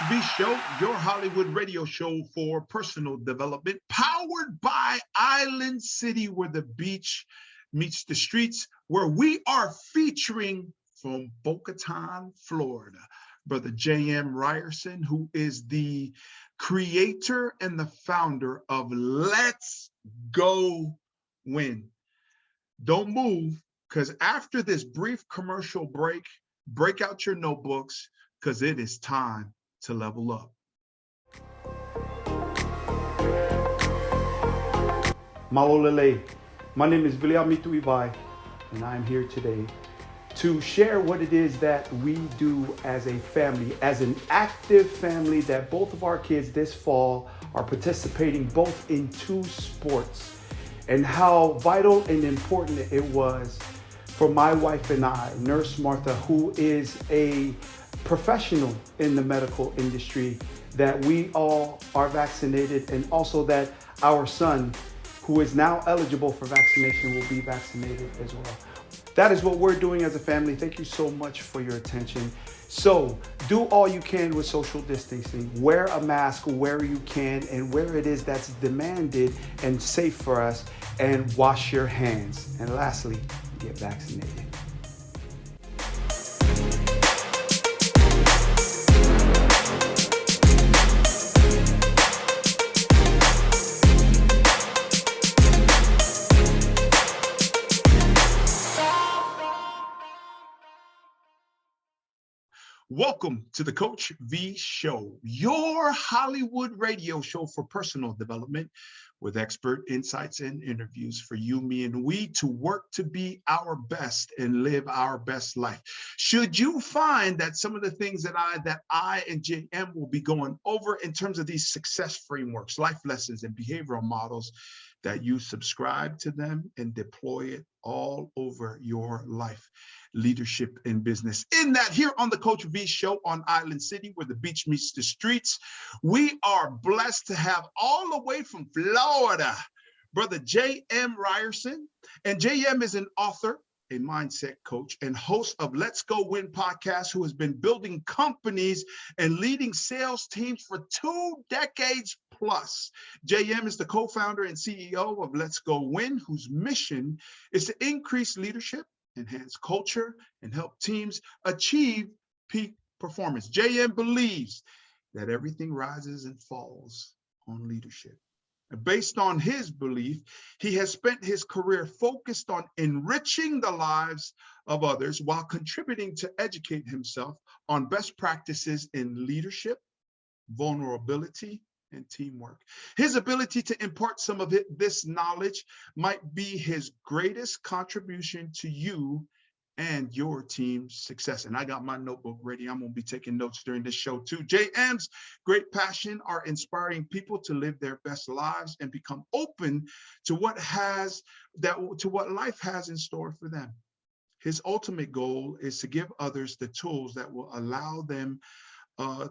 V Show, your Hollywood radio show for personal development, powered by Island City, where the beach meets the streets, where we are featuring from Boca Raton, Florida, Brother J.M. Ryerson, who is the creator and the founder of Let's Go Win. Don't move, because after this brief commercial break, break out your notebooks, because it is time to level up. Maolele. My name is Viliamitu Ibai, and I'm here today to share what it is that we do as a family, as an active family, that both of our kids this fall are participating both in 2 sports, and how vital and important it was for my wife and I, Nurse Martha, who is a professional in the medical industry, that we all are vaccinated, and also that our son, who is now eligible for vaccination, will be vaccinated as well. That is what we're doing as a family. Thank you so much for your attention. So do all you can with social distancing. Wear a mask where you can and where it is that's demanded and safe for us, and wash your hands. And lastly, get vaccinated. Welcome to the Coach V Show, your Hollywood radio show for personal development, with expert insights and interviews for you, me, and we to work to be our best and live our best life. Should you find that some of the things that I and JM will be going over in terms of these success frameworks, life lessons, and behavioral models, that you subscribe to them and deploy it all over your life, leadership, and business. In that, here on the Coach V Show on Island City, where the beach meets the streets, we are blessed to have all the way from Florida, Brother J.M. Ryerson. And J.M. is an author, a mindset coach, and host of Let's Go Win podcast, who has been building companies and leading sales teams for 2 decades plus. JM is the co-founder and CEO of Let's Go Win, whose mission is to increase leadership, enhance culture, and help teams achieve peak performance. JM believes that everything rises and falls on leadership. Based on his belief, he has spent his career focused on enriching the lives of others while contributing to educate himself on best practices in leadership, vulnerability, and teamwork. His ability to impart some of this knowledge might be his greatest contribution to you and your team's success. And I got my notebook ready. I'm going to be taking notes during this show too. JM's great passion are inspiring people to live their best lives and become open to what life has in store for them. His ultimate goal is to give others the tools that will allow them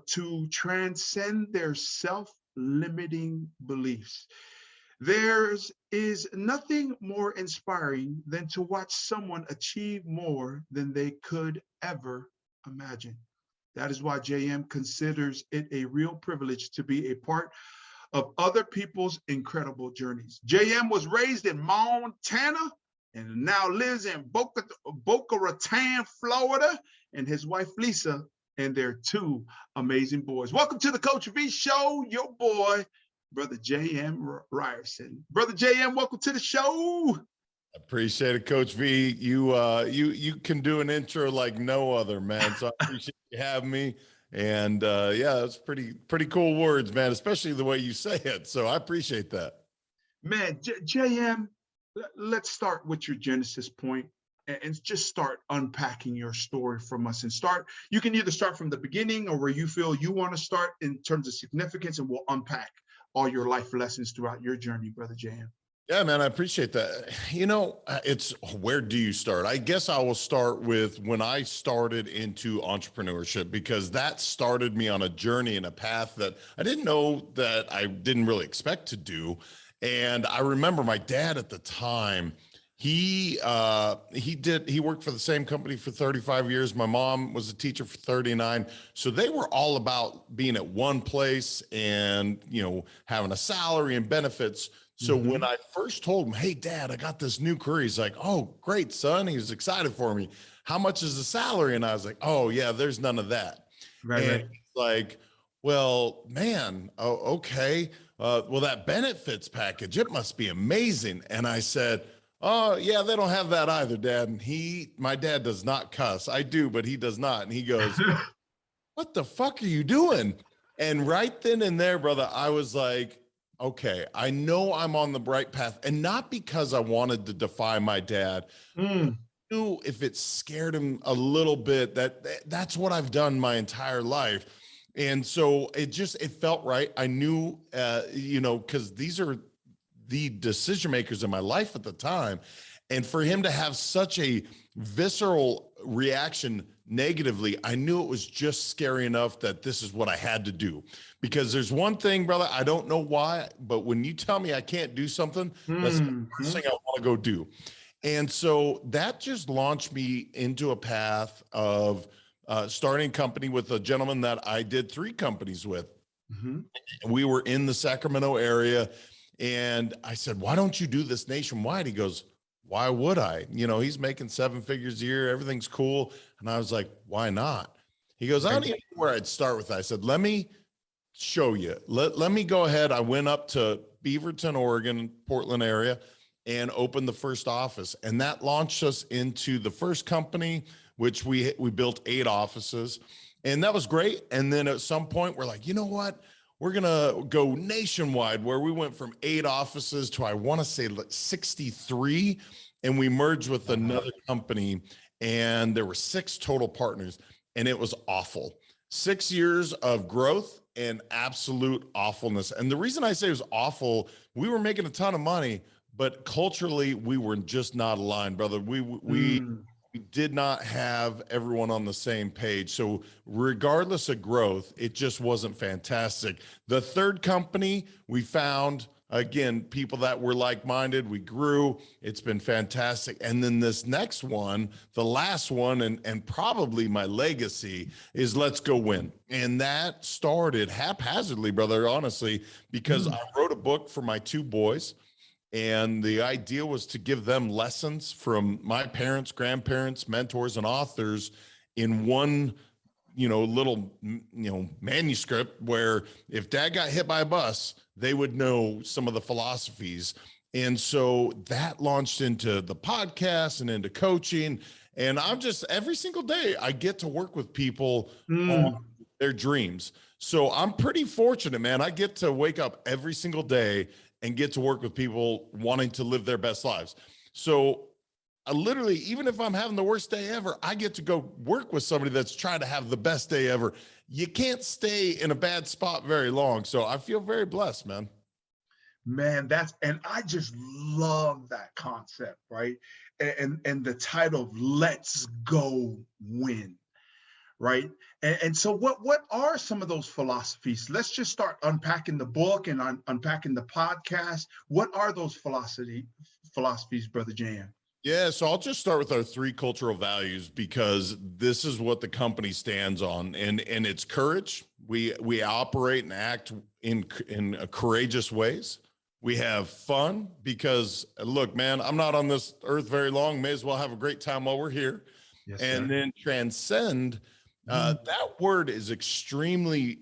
to transcend their self-limiting beliefs. There is nothing more inspiring than to watch someone achieve more than they could ever imagine. That is why JM considers it a real privilege to be a part of other people's incredible journeys. JM was raised in Montana and now lives in Boca Raton, Florida, and his wife Lisa and their 2 amazing boys. Welcome to the Coach V Show, your boy, Brother J.M. Ryerson. Brother J.M., welcome to the show. Appreciate it, Coach V. You can do an intro like no other, man. So I appreciate you having me. And yeah, it's pretty cool words, man, especially the way you say it. So I appreciate that. Man, J.M., let's start with your genesis point and just start unpacking your story from us, and you can either start from the beginning or where you feel you want to start in terms of significance, and we'll unpack all your life lessons throughout your journey, Brother JM. Yeah, man, I appreciate that. You know, it's where do you start? I guess I will start with when I started into entrepreneurship, because that started me on a journey and a path that I didn't know that I didn't really expect to do. And I remember my dad at the time, He worked for the same company for 35 years. My mom was a teacher for 39. So they were all about being at one place and, having a salary and benefits. So when I first told him, hey, Dad, I got this new career, he's like, oh, great, son. He was excited for me. How much is the salary? And I was like, oh, yeah, there's none of that. And he's like, well, man, oh, okay. Well, that benefits package, it must be amazing. And I said, oh, yeah, they don't have that either, Dad. And my dad does not cuss. I do, but he does not. And he goes, what the fuck are you doing? And right then and there, brother, I was like, okay, I know I'm on the right path. And not because I wanted to defy my dad. I knew if it scared him a little bit, that's what I've done my entire life. And so it felt right. I knew, because these are the decision makers in my life at the time. And for him to have such a visceral reaction negatively, I knew it was just scary enough that this is what I had to do. Because there's one thing, brother, I don't know why, but when you tell me I can't do something, that's the first thing I want to go do. And so that just launched me into a path of starting a company with a gentleman that I did 3 companies with. We were in the Sacramento area. And I said, why don't you do this nationwide? He goes, why would I? He's making 7 figures a year. Everything's cool. And I was like, why not? He goes, I don't even know where I'd start with that. I said, let me show you. Let me go ahead. I went up to Beaverton, Oregon, Portland area, and opened the first office. And that launched us into the first company, which we built 8 offices. And that was great. And then at some point, we're like, you know what? We're going to go nationwide, where we went from 8 offices to, I want to say, 63. And we merged with another company, and there were 6 total partners, and it was awful. 6 years of growth and absolute awfulness. And the reason I say it was awful, we were making a ton of money, but culturally we were just not aligned, brother. We did not have everyone on the same page. So regardless of growth, it just wasn't fantastic. The third company, we found, again, people that were like-minded. We grew. It's been fantastic. And then this next one, the last one, and probably my legacy, is Let's Go Win. And that started haphazardly, brother, honestly, because I wrote a book for my 2 boys. And the idea was to give them lessons from my parents, grandparents, mentors, and authors in one, little, manuscript, where if Dad got hit by a bus, they would know some of the philosophies. And so that launched into the podcast and into coaching. And I'm just, every single day, I get to work with people on their dreams. So I'm pretty fortunate, man. I get to wake up every single day and get to work with people wanting to live their best lives. So I literally, even if I'm having the worst day ever, I get to go work with somebody that's trying to have the best day ever. You can't stay in a bad spot very long. So I feel very blessed, man. Man, and I just love that concept, right? And the title of Let's Go Win, right? And so what are some of those philosophies? Let's just start unpacking the book and unpacking the podcast. What are those philosophies, Brother Jan? Yeah, so I'll just start with our 3 cultural values, because this is what the company stands on, and it's courage. We operate and act in courageous ways. We have fun, because look, man, I'm not on this earth very long. May as well have a great time while we're here. Yes, and sir. Then transcend. That word is extremely,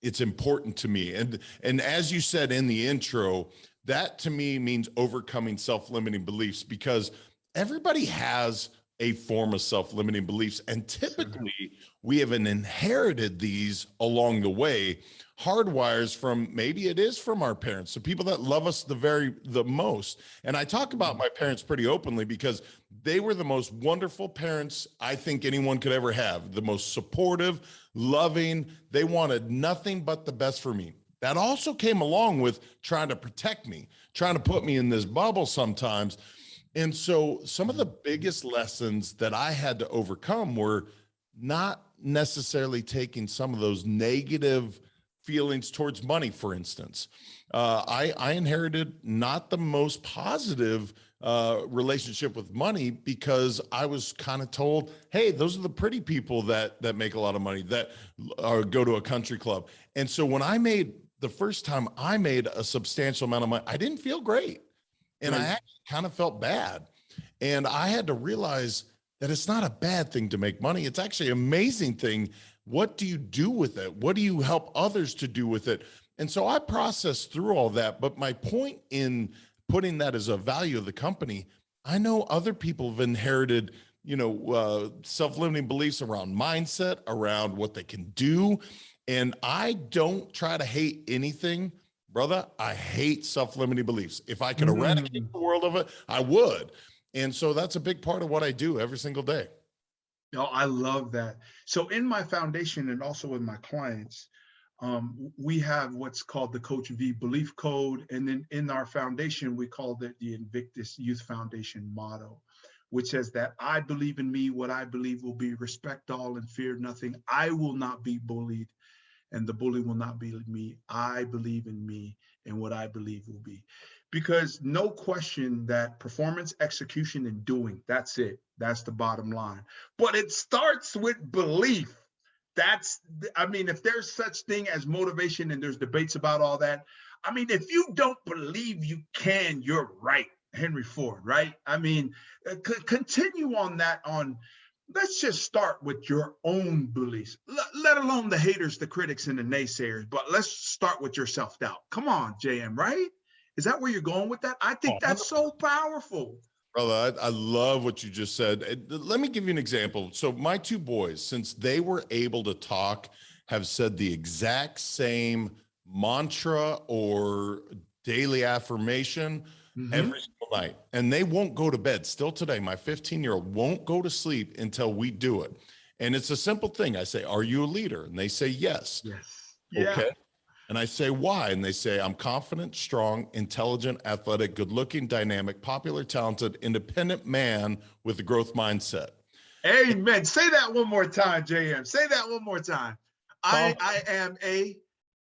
it's important to me. And as you said in the intro, that to me means overcoming self-limiting beliefs, because everybody has a form of self-limiting beliefs. And typically we have inherited these along the way, hardwires from, maybe it is from our parents, the people that love us the most. And I talk about my parents pretty openly, because they were the most wonderful parents I think anyone could ever have. The most supportive, loving. They wanted nothing but the best for me. That also came along with trying to protect me, trying to put me in this bubble sometimes. And so some of the biggest lessons that I had to overcome were not necessarily taking some of those negative feelings towards money, for instance. I inherited not the most positive relationship with money because I was kind of told, hey, those are the pretty people that make a lot of money, that go to a country club. And so when the first time I made a substantial amount of money, I didn't feel great. And I actually kind of felt bad. And I had to realize that it's not a bad thing to make money. It's actually an amazing thing. What do you do with it? What do you help others to do with it? And so I processed through all that. But my point in putting that as a value of the company, I know other people have inherited, self-limiting beliefs around mindset, around what they can do. And I don't try to hate anything, brother. I hate self-limiting beliefs. If I could eradicate the world of it, I would. And so that's a big part of what I do every single day. Oh, I love that. So in my foundation and also with my clients, we have what's called the Coach V Belief Code. And then in our foundation, we call it the Invictus Youth Foundation motto, which says that I believe in me, what I believe will be, respect all and fear nothing. I will not be bullied, and the bully will not be me. I believe in me and what I believe will be. Because no question that performance, execution, and doing, that's it. That's the bottom line. But it starts with belief. If there's such thing as motivation and there's debates about all that, if you don't believe you can, you're right. Henry Ford, right? Continue on that let's just start with your own beliefs, let alone the haters, the critics, and the naysayers. But let's start with your self-doubt. Come on, JM, right? Is that where you're going with that? I think that's so powerful. Brother, I love what you just said. Let me give you an example. So my two boys, since they were able to talk, have said the exact same mantra or daily affirmation every single night. And they won't go to bed. Still today, my 15-year-old won't go to sleep until we do it. And it's a simple thing. I say, are you a leader? And they say, yes. Yes. Okay. Yeah. And I say, why? And they say, I'm confident, strong, intelligent, athletic, good-looking, dynamic, popular, talented, independent man with a growth mindset. Amen. Say that one more time, JM. Say that one more time.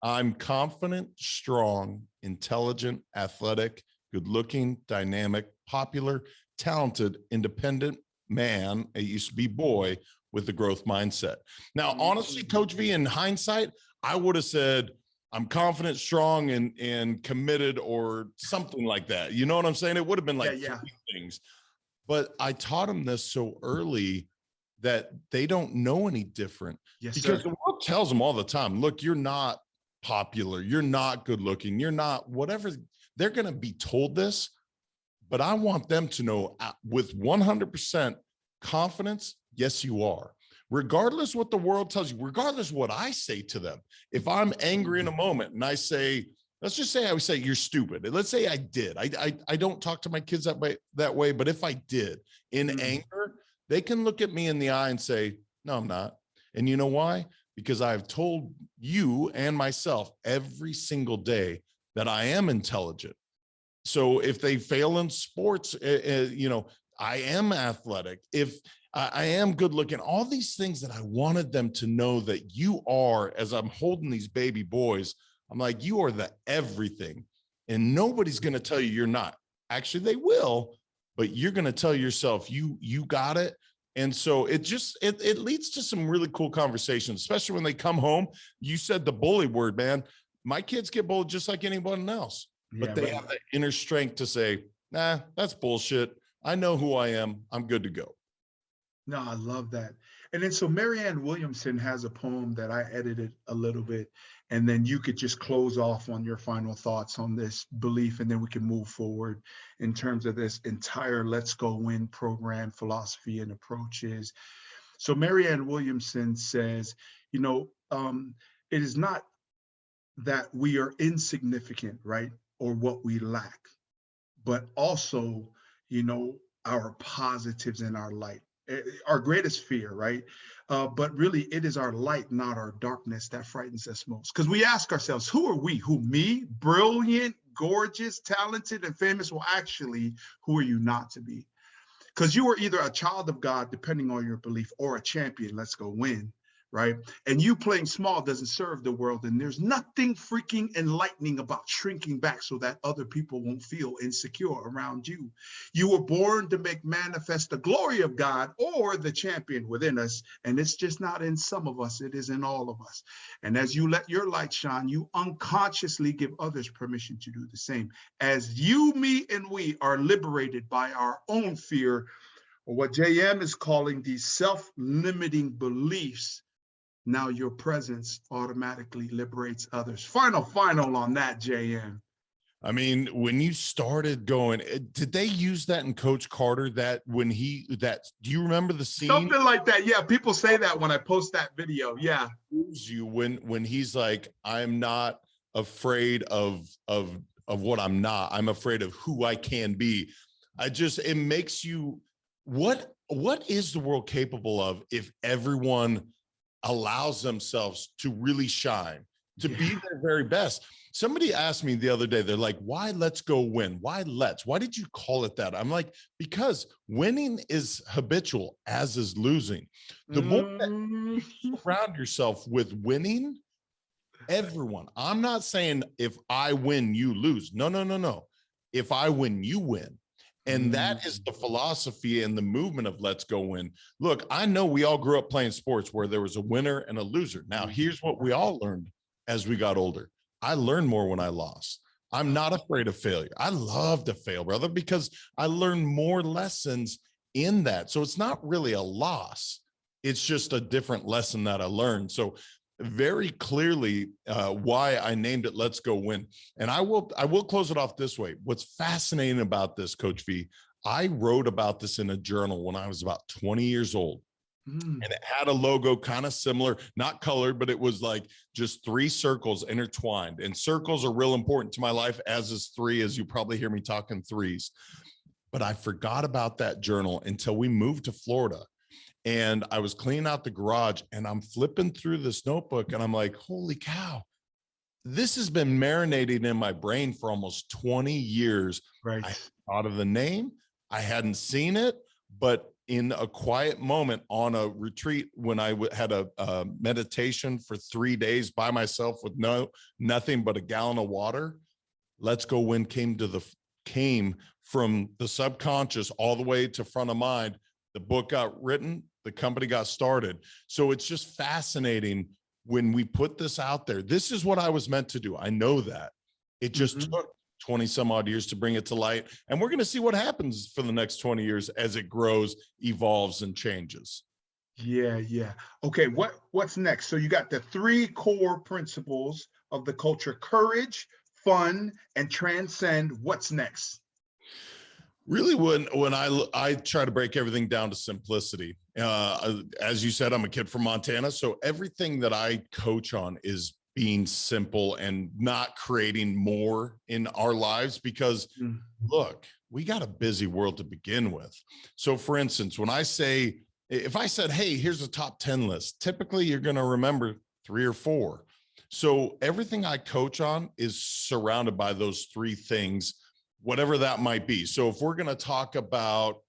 I'm confident, strong, intelligent, athletic, good-looking, dynamic, popular, talented, independent man, it used to be boy, with a growth mindset. Now, honestly, Coach V, in hindsight, I would have said, I'm confident, strong, and committed, or something like that. You know what I'm saying? It would have been like three things. But I taught them this so early that they don't know any different. Yes, because sir. The world tells them all the time, look, you're not popular, you're not good looking, you're not whatever. They're going to be told this, but I want them to know with 100% confidence, yes, you are. Regardless what the world tells you, regardless what I say to them. If I'm angry in a moment and I say, let's just say I would say you're stupid. And let's say I did. I don't talk to my kids that way, but if I did in anger, they can look at me in the eye and say, no, I'm not. And you know why? Because I've told you and myself every single day that I am intelligent. So if they fail in sports, I am athletic. If I am good looking, all these things that I wanted them to know that you are, as I'm holding these baby boys, I'm like, you are the everything. And nobody's going to tell you you're not. Actually, they will, but you're going to tell yourself you got it. And so it leads to some really cool conversations, especially when they come home. You said the bully word, man. My kids get bullied just like anyone else, but they have the inner strength to say, nah, that's bullshit. I know who I am. I'm good to go. No, I love that. And then so Marianne Williamson has a poem that I edited a little bit, and then you could just close off on your final thoughts on this belief, and then we can move forward in terms of this entire Let's Go Win program, philosophy, and approaches. So Marianne Williamson says, it is not that we are insignificant, right, or what we lack, but also, our positives and our light. Our greatest fear, right? But really, it is our light, not our darkness, that frightens us most. Because we ask ourselves, who are we? Who, me? Brilliant, gorgeous, talented, and famous? Well, actually, who are you not to be? Because you are either a child of God, depending on your belief, or a champion. Let's go win, right? And you playing small doesn't serve the world. And there's nothing freaking enlightening about shrinking back so that other people won't feel insecure around you. You were born to make manifest the glory of God or the champion within us. And it's just not in some of us, it is in all of us. And as you let your light shine, you unconsciously give others permission to do the same. As you, me, and we are liberated by our own fear, or what JM is calling these self-limiting beliefs, now your presence automatically liberates others. Final on that, JM. I mean, when you started going, did they use that in Coach Carter? Do you remember the scene? Something like that. Yeah, people say that when I post that video. Yeah. You when he's like, I'm not afraid of what I'm not. I'm afraid of who I can be. It makes you, what is the world capable of if everyone allows themselves to really shine, to be their very best? Somebody asked me the other day, they're like, why let's go win? Why did you call it that? I'm like, because winning is habitual, as is losing. The more that you surround yourself with winning, everyone, I'm not saying if I win, you lose. No. If I win, you win. And that is the philosophy and the movement of let's go win. Look, I know we all grew up playing sports where there was a winner and a loser. Now, here's what we all learned as we got older. I learned more when I lost. I'm not afraid of failure. I love to fail, brother, because I learned more lessons in that. So it's not really a loss. It's just a different lesson that I learned. So very clearly why I named it Let's Go Win. And I will close it off this way. What's fascinating about this, Coach V, I wrote about this in a journal when I was about 20 years old. And it had a logo kind of similar, not colored, but it was like just 3 circles intertwined. And circles are real important to my life, as is 3, as you probably hear me talking 3s. But I forgot about that journal until we moved to Florida. And I was cleaning out the garage and I'm flipping through this notebook and I'm like, holy cow, this has been marinating in my brain for almost 20 years. Right. I thought of the name. I hadn't seen it, but in a quiet moment on a retreat when I had a meditation for 3 days by myself with nothing but a gallon of water, Let's Go Win came from the subconscious all the way to front of mind. The book got written, the company got started. So it's just fascinating when we put this out there. This is what I was meant to do. I know that. It just took 20 some odd years to bring it to light. And we're going to see what happens for the next 20 years as it grows, evolves, and changes. Yeah. Okay, what's next? So you got the 3 core principles of the culture: courage, fun, and transcend. What's next? Really, when I try to break everything down to simplicity, as you said, I'm a kid from Montana. So everything that I coach on is being simple and not creating more in our lives, because look, we got a busy world to begin with. So for instance, if I said, hey, here's a top 10 list, typically you're going to remember 3 or 4. So everything I coach on is surrounded by those 3 things, whatever that might be. So if we're going to talk about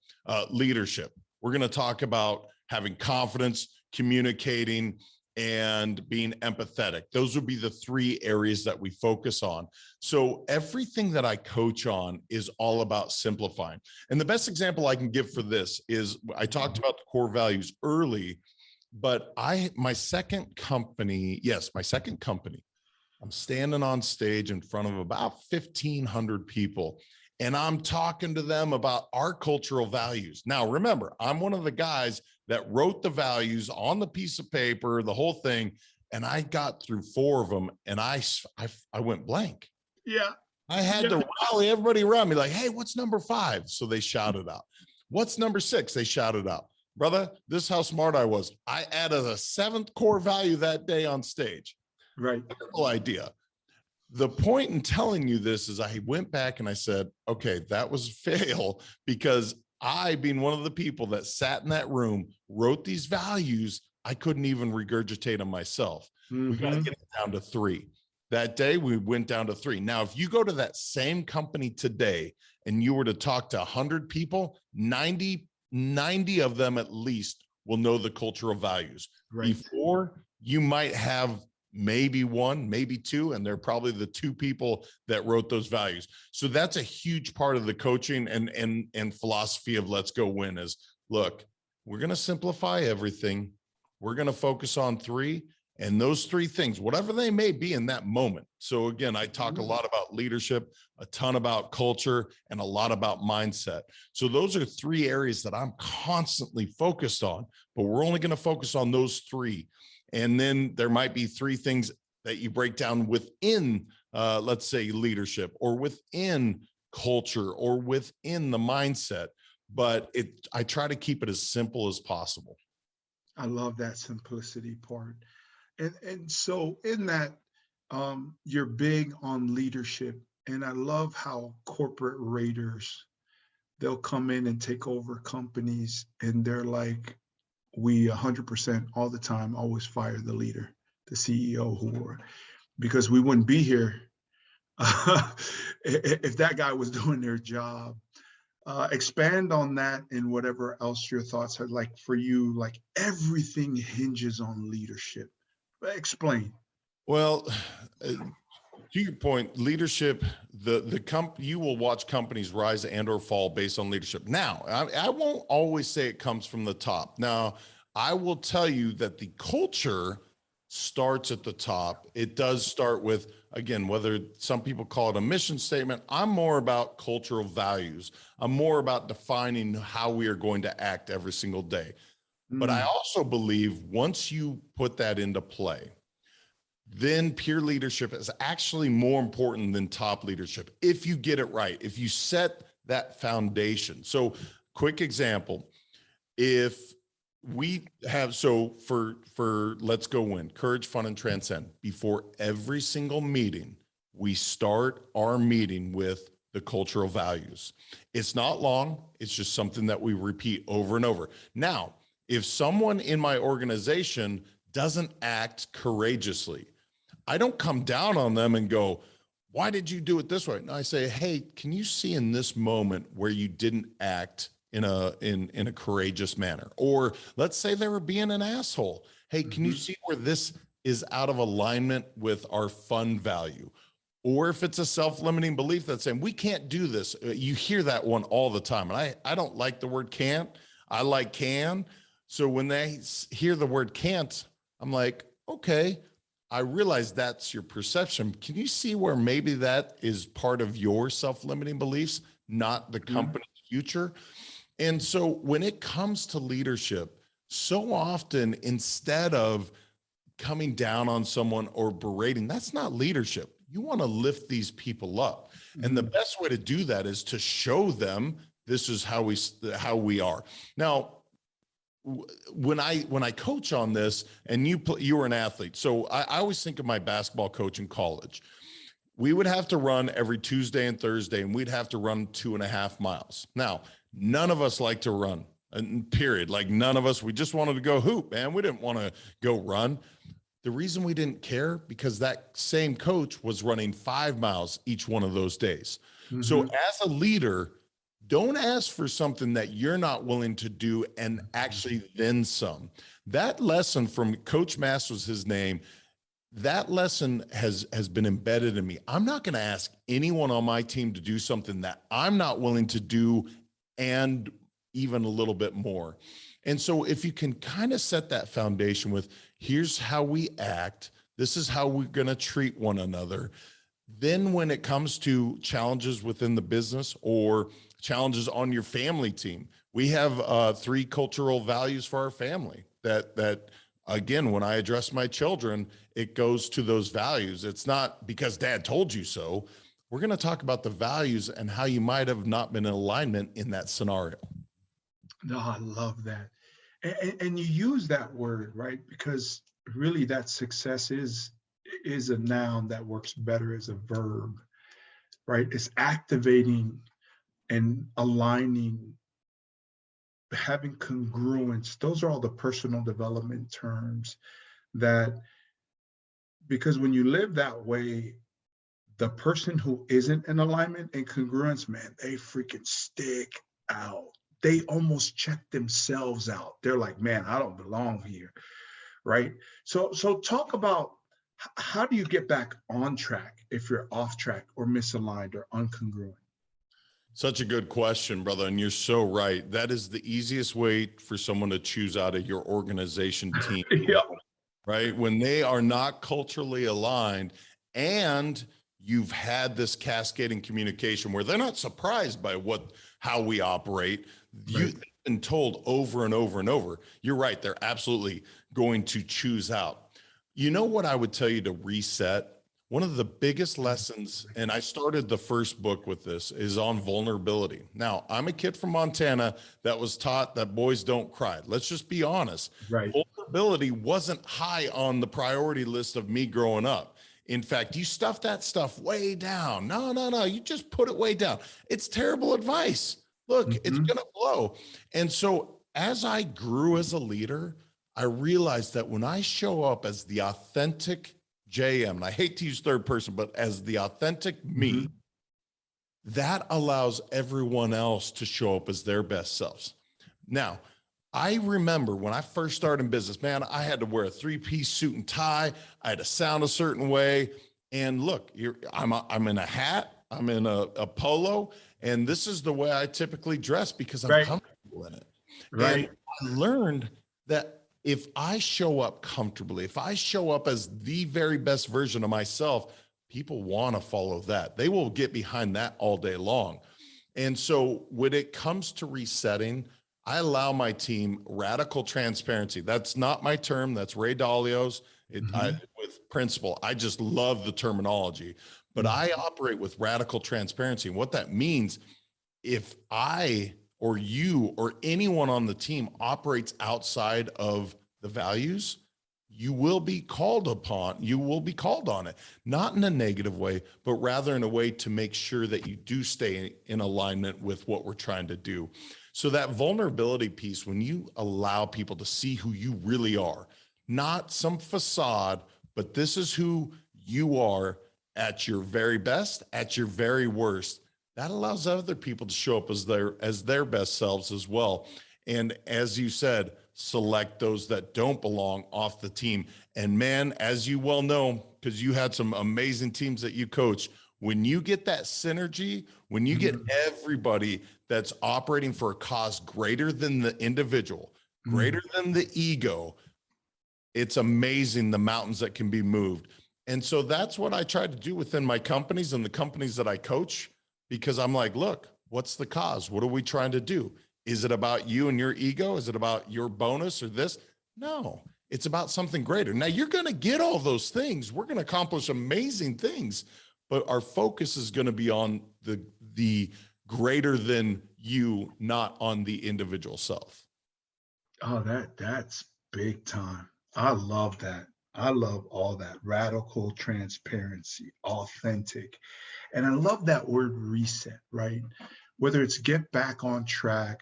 leadership, we're going to talk about having confidence, communicating, and being empathetic. Those would be the 3 areas that we focus on. So everything that I coach on is all about simplifying. And the best example I can give for this is I talked about the core values early, but my second company, I'm standing on stage in front of about 1,500 people, and I'm talking to them about our cultural values. Now, remember, I'm one of the guys that wrote the values on the piece of paper, the whole thing, and I got through 4 of them, and I went blank. Yeah. I had to rally everybody around me like, hey, what's number 5? So they shouted out. What's number 6? They shouted out. Brother, this is how smart I was. I added a 7th core value that day on stage. Right. Whole idea. The point in telling you this is I went back and I said, okay, that was a fail, because I, being one of the people that sat in that room, wrote these values, I couldn't even regurgitate them myself. We got to get it down to 3. That day we went down to 3. Now, if you go to that same company today and you were to talk to 100 people, 90 of them at least will know the cultural values. Right. Before, you might have maybe one, maybe two, and they're probably the two people that wrote those values. So that's a huge part of the coaching and philosophy of Let's Go Win is, look, we're going to simplify everything. We're going to focus on three, and those three things, whatever they may be in that moment. So again, I talk a lot about leadership, a ton about culture, and a lot about mindset. So those are three areas that I'm constantly focused on, but we're only going to focus on those three. And then there might be three things that you break down within, let's say, leadership, or within culture, or within the mindset. But I try to keep it as simple as possible. I love that simplicity part. And so in that, you're big on leadership. And I love how corporate raiders, they'll come in and take over companies, and they're like, we 100% all the time always fire the leader, the CEO, because we wouldn't be here if that guy was doing their job. Expand on that and whatever else your thoughts are. Like for you, like everything hinges on leadership. Explain. Well, to your point, leadership, you will watch companies rise and or fall based on leadership. Now, I won't always say it comes from the top. Now, I will tell you that the culture starts at the top. It does start with, again, whether some people call it a mission statement, I'm more about cultural values. I'm more about defining how we are going to act every single day. But I also believe once you put that into play, then peer leadership is actually more important than top leadership if you get it right, if you set that foundation. So quick example, if we have, so for Let's Go Win, Courage, Fun, and Transcend, before every single meeting, we start our meeting with the cultural values. It's not long. It's just something that we repeat over and over. Now, if someone in my organization doesn't act courageously, I don't come down on them and go, why did you do it this way? And I say, hey, can you see in this moment where you didn't act in a courageous manner? Or let's say they were being an asshole. Hey, can you see where this is out of alignment with our fun value? Or if it's a self-limiting belief that's saying, we can't do this. You hear that one all the time. And I don't like the word can't. I like can. So when they hear the word can't, I'm like, okay, I realize that's your perception. Can you see where maybe that is part of your self-limiting beliefs, not the company's future? And so when it comes to leadership, so often instead of coming down on someone or berating, that's not leadership. You want to lift these people up. And the best way to do that is to show them this is how we are. Now, when I coach on this, and you were an athlete, so I always think of my basketball coach in college. We would have to run every Tuesday and Thursday, and we'd have to run 2.5 miles. Now, none of us like to run, period. Like none of us, we just wanted to go hoop, man. We didn't want to go run. The reason we didn't care, because that same coach was running 5 miles each one of those days. So as a leader, don't ask for something that you're not willing to do, and actually then some. That lesson from Coach Mass was his name. That lesson has been embedded in me. I'm not going to ask anyone on my team to do something that I'm not willing to do, and even a little bit more. And so if you can kind of set that foundation with, here's how we act, this is how we're going to treat one another. Then when it comes to challenges within the business or challenges on your family team, we have 3 cultural values for our family that again, when I address my children, it goes to those values. It's not because dad told you so. We're going to talk about the values and how you might have not been in alignment in that scenario. No, I love that. And you use that word, right? Because really that success is a noun that works better as a verb, right? It's activating and aligning, having congruence. Those are all the personal development terms that, because when you live that way, the person who isn't in alignment and congruence, man, they freaking stick out. they almost check themselves out. They're like, man, I don't belong here, right? So talk about how do you get back on track if you're off track or misaligned or incongruent? Such a good question, brother. And you're so right. That is the easiest way for someone to choose out of your organization team, Yeah, right? When they are not culturally aligned and you've had this cascading communication where they're not surprised by how we operate. You've right. been told over and over and over. You're right. They're absolutely going to choose out. You know what I would tell you to reset? One of the biggest lessons, and I started the first book with this, is on vulnerability. Now, I'm a kid from Montana that was taught that boys don't cry. Let's just be honest. Right. Vulnerability wasn't high on the priority list of me growing up. In fact, you stuff that stuff way down. No. You just put it way down. It's terrible advice. Look, it's Mm-hmm. going to blow. And so as I grew as a leader, I realized that when I show up as the authentic JM, and I hate to use third person, but as the authentic me, Mm-hmm. that allows everyone else to show up as their best selves. Now, I remember when I first started in business, man, I had to wear a 3-piece suit and tie. I had to sound a certain way. And look, I'm in a hat, I'm in a polo, and this is the way I typically dress because I'm Right. comfortable in it. And Right. I learned that if I show up comfortably, if I show up as the very best version of myself, people want to follow that. They will get behind that all day long. And so when it comes to resetting, I allow my team radical transparency. That's not my term. That's Ray Dalio's. With principle. I just love the terminology, but I operate with radical transparency. And what that means, if I or you or anyone on the team operates outside of the values, you will be called upon, you will be called on it, not in a negative way, but rather in a way to make sure that you do stay in alignment with what we're trying to do. So that vulnerability piece, when you allow people to see who you really are, not some facade, but this is who you are at your very best, at your very worst, that allows other people to show up as their best selves as well. And as you said, select those that don't belong off the team. And man, as you well know, because you had some amazing teams that you coach, when you get that synergy, when you get everybody that's operating for a cause greater than the individual, greater than the ego, it's amazing the mountains that can be moved. And so that's what I try to do within my companies and the companies that I coach, because I'm like, look, what's the cause? What are we trying to do? Is it about you and your ego? Is it about your bonus or this? No, it's about something greater. Now you're going to get all those things. We're going to accomplish amazing things, but our focus is going to be on the greater than you, not on the individual self. Oh, that's big time. I love that. I love all that radical transparency, authentic. And I love that word reset, right? Whether it's get back on track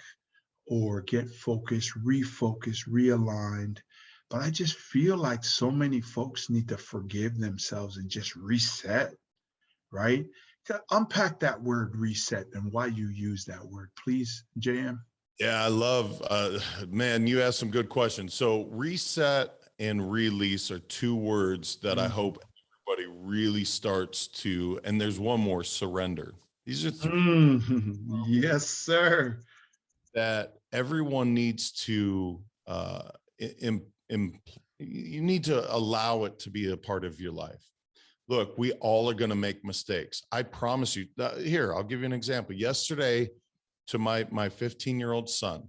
or get focused, refocused, realigned. But I just feel like so many folks need to forgive themselves and just reset, right? Unpack that word reset and why you use that word, please, JM. Yeah, I love, man, you asked some good questions. So reset and release are two words that I hope everybody really starts to, and there's one more, surrender. These are three Yes, sir. that everyone needs to, you need to allow it to be a part of your life. Look, we all are going to make mistakes. I promise you. Here, I'll give you an example. Yesterday, to my 15-year-old son,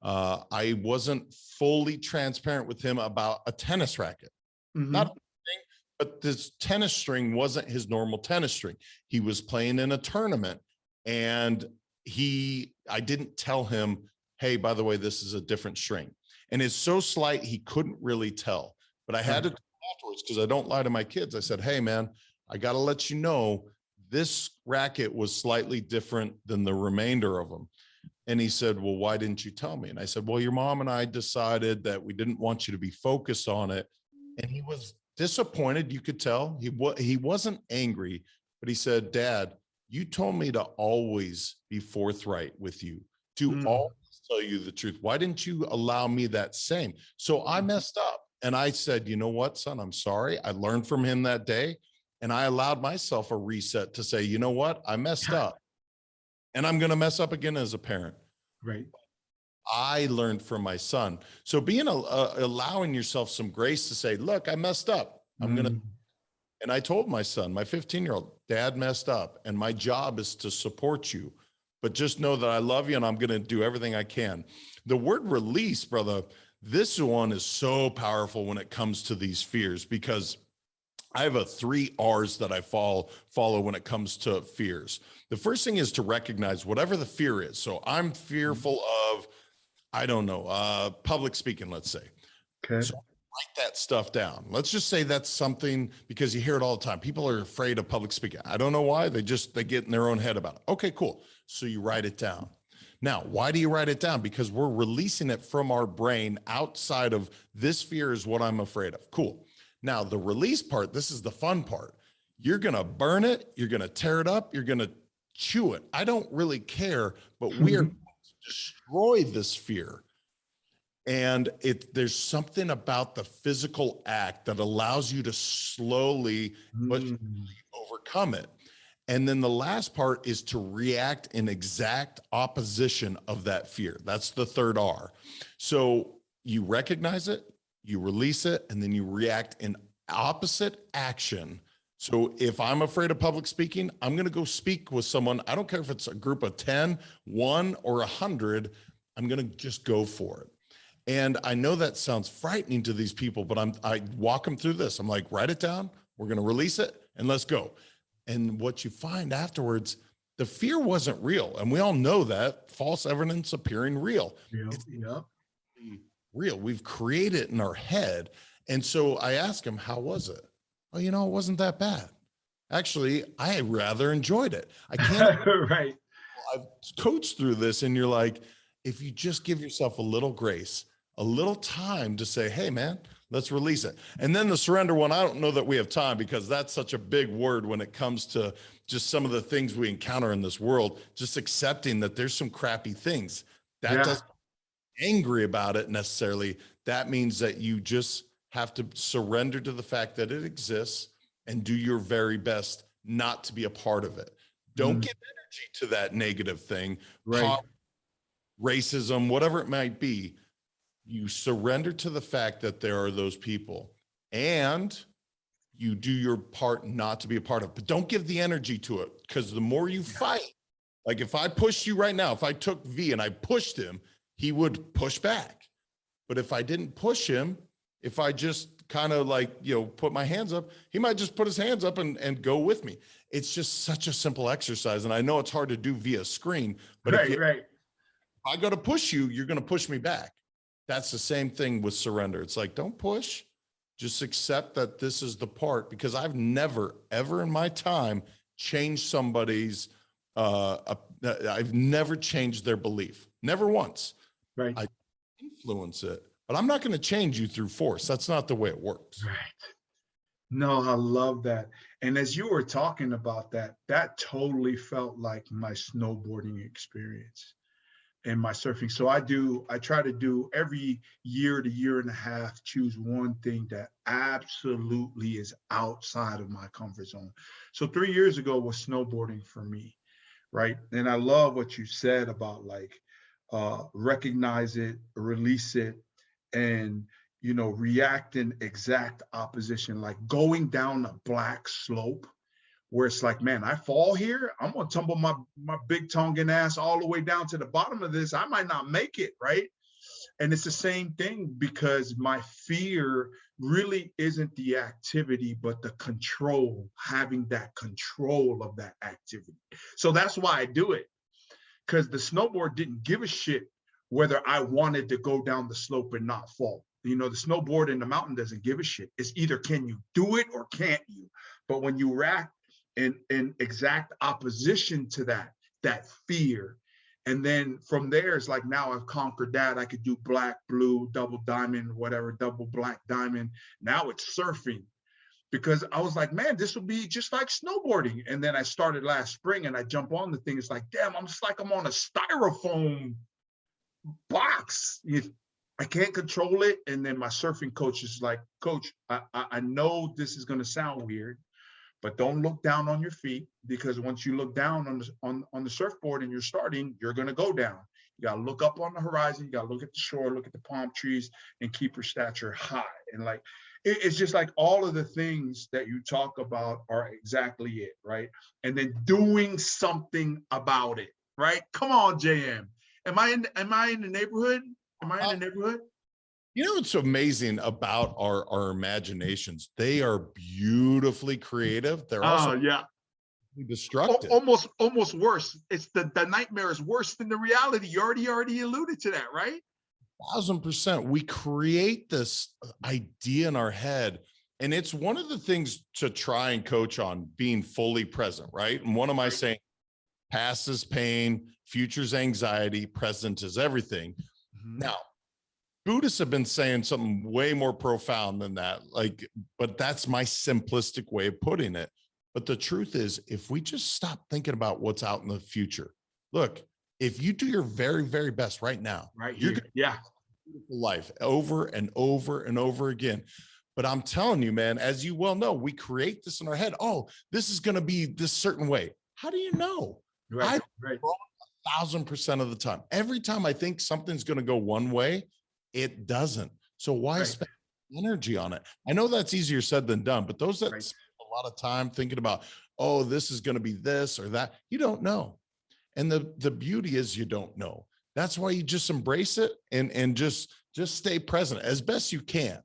I wasn't fully transparent with him about a tennis racket. Not a thing, but this tennis string wasn't his normal tennis string. He was playing in a tournament, and I didn't tell him, hey, by the way, this is a different string. And it's so slight, he couldn't really tell. But I had to afterwards, because I don't lie to my kids. I said, hey, man, I got to let you know this racket was slightly different than the remainder of them. And he said, well, why didn't you tell me? And I said, well, your mom and I decided that we didn't want you to be focused on it. And he was disappointed. You could tell he wasn't angry, but he said, Dad, you told me to always be forthright with you, to always tell you the truth. Why didn't you allow me that same? So I messed up. And I said, you know what, son, I'm sorry. I learned from him that day. And I allowed myself a reset to say, you know what, I messed up. And I'm going to mess up again as a parent. Right. I learned from my son. So being allowing yourself some grace to say, look, I messed up. I'm going to. And I told my son, my 15-year-old, Dad messed up. And my job is to support you. But just know that I love you and I'm going to do everything I can. The word release, brother, this one is so powerful when it comes to these fears, because I have 3 R's that I follow when it comes to fears. The first thing is to recognize whatever the fear is. So I'm fearful of, I don't know, public speaking, let's say. Okay. So write that stuff down. Let's just say that's something, because you hear it all the time. People are afraid of public speaking. I don't know why. They get in their own head about it. Okay, cool. So you write it down. Now, why do you write it down? Because we're releasing it from our brain outside of this fear is what I'm afraid of. Cool. Now, the release part, this is the fun part. You're going to burn it. You're going to tear it up. You're going to chew it. I don't really care, but we are going to destroy this fear. And there's something about the physical act that allows you to slowly but overcome it. And then the last part is to react in exact opposition of that fear. That's the third R. So you recognize it, you release it, and then you react in opposite action. So if I'm afraid of public speaking, I'm going to go speak with someone. I don't care if it's a group of 10, 1, or 100. I'm going to just go for it. And I know that sounds frightening to these people, but I walk them through this. I'm like, write it down. We're going to release it and let's go. And what you find afterwards, the fear wasn't real. And we all know that false evidence appearing real. It's real. We've created it in our head. And so I asked him, how was it? Oh, it wasn't that bad. Actually, I rather enjoyed it. I can't. Right. I've coached through this, and you're like, if you just give yourself a little grace, a little time to say, hey, man, let's release it. And then the surrender one, I don't know that we have time, because that's such a big word when it comes to just some of the things we encounter in this world, just accepting that there's some crappy things. That doesn't angry about it necessarily. That means that you just have to surrender to the fact that it exists and do your very best not to be a part of it. Don't give energy to that negative thing, right? Racism, whatever it might be. You surrender to the fact that there are those people, and you do your part not to be a part of it. But don't give the energy to it, because the more you fight, like if I pushed you right now, if I took V and I pushed him, he would push back. But if I didn't push him, if I just kind of put my hands up, he might just put his hands up and go with me. It's just such a simple exercise. And I know it's hard to do via screen, but if I go to push you, you're going to push me back. That's the same thing with surrender. It's like, don't push, just accept that this is the part, because I've never, ever in my time changed somebody's, I've never changed their belief. Never once. Right. I influence it, but I'm not going to change you through force. That's not the way it works. Right. No, I love that. And as you were talking about that, that totally felt like my snowboarding experience and my surfing. So I try to do every year to year and a half, choose one thing that absolutely is outside of my comfort zone. So 3 years ago was snowboarding for me, right? And I love what you said about recognize it, release it, and react in exact opposition, like going down a black slope where it's like, man, I fall here, I'm gonna tumble my big tonguing ass all the way down to the bottom of this. I might not make it, right? And it's the same thing, because my fear really isn't the activity, but the control, having that control of that activity. So that's why I do it, because the snowboard didn't give a shit whether I wanted to go down the slope and not fall. The snowboard in the mountain doesn't give a shit. It's either can you do it or can't you? But when you react in exact opposition to that fear, and then from there, it's like, now I've conquered that. I could do black, blue, double diamond, whatever, double black diamond. Now it's surfing, because I was like, man, this will be just like snowboarding. And then I started last spring and I jump on the thing. It's like, damn, I'm just like I'm on a styrofoam box. I can't control it. And then my surfing coach is like, Coach, I know this is going to sound weird, but don't look down on your feet, because once you look down on the surfboard and you're starting, you're going to go down. You got to look up on the horizon. You got to look at the shore, look at the palm trees, and keep your stature high. And like, it's just like all of the things that you talk about are exactly it, right? And then doing something about it, right? Come on, JM. Am I in the neighborhood? Am I in the neighborhood? You know what's amazing about our imaginations? They are beautifully creative. They're also destructive. Almost worse. It's the nightmare is worse than the reality. You already alluded to that, right? 1000%. We create this idea in our head, and it's one of the things to try and coach on being fully present, right? And what am I saying? Past is pain, future's anxiety, present is everything. Mm-hmm. Now, Buddhists have been saying something way more profound than that. But that's my simplistic way of putting it. But the truth is, if we just stop thinking about what's out in the future, look, if you do your very, very best right now, you're going to beautiful life over and over and over again. But I'm telling you, man, as you well know, we create this in our head. Oh, this is going to be this certain way. How do you know? Right. 1000% of the time. Every time I think something's going to go one way, it doesn't. So why spend energy on it? I know that's easier said than done, but those that spend a lot of time thinking about, oh, this is going to be this or that, you don't know. And the beauty is you don't know. That's why you just embrace it and just stay present as best you can.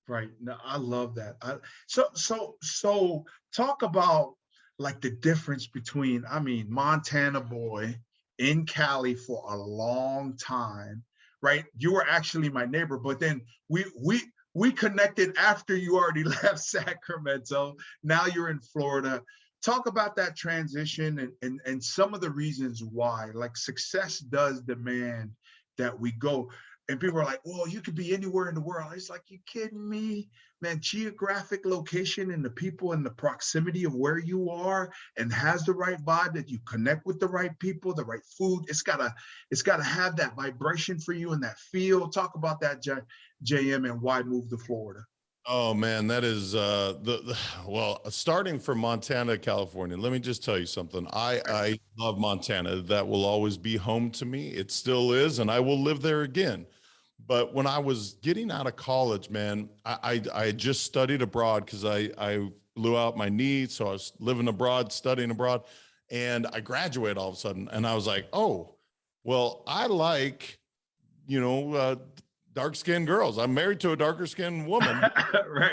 Right. No, I love that. So talk about like the difference between, Montana boy in Cali for a long time, right? You were actually my neighbor, but then we connected after you already left Sacramento. Now you're in Florida. Talk about that transition and some of the reasons why. Like, success does demand that we go. And people are like, well, you could be anywhere in the world. It's like, you kidding me? Man, geographic location and the people and the proximity of where you are and has the right vibe, that you connect with the right people, the right food. It's gotta have that vibration for you and that feel. Talk about that, JM, and why move to Florida. Oh man, that is well, starting from Montana, California. Let me just tell you something. I love Montana. That will always be home to me. It still is, and I will live there again. But when I was getting out of college, man, I just studied abroad because I blew out my knee, so I was living abroad, studying abroad, and I graduated all of a sudden, and I was like, oh, well, I like, dark-skinned girls. I'm married to a darker-skinned woman. Right.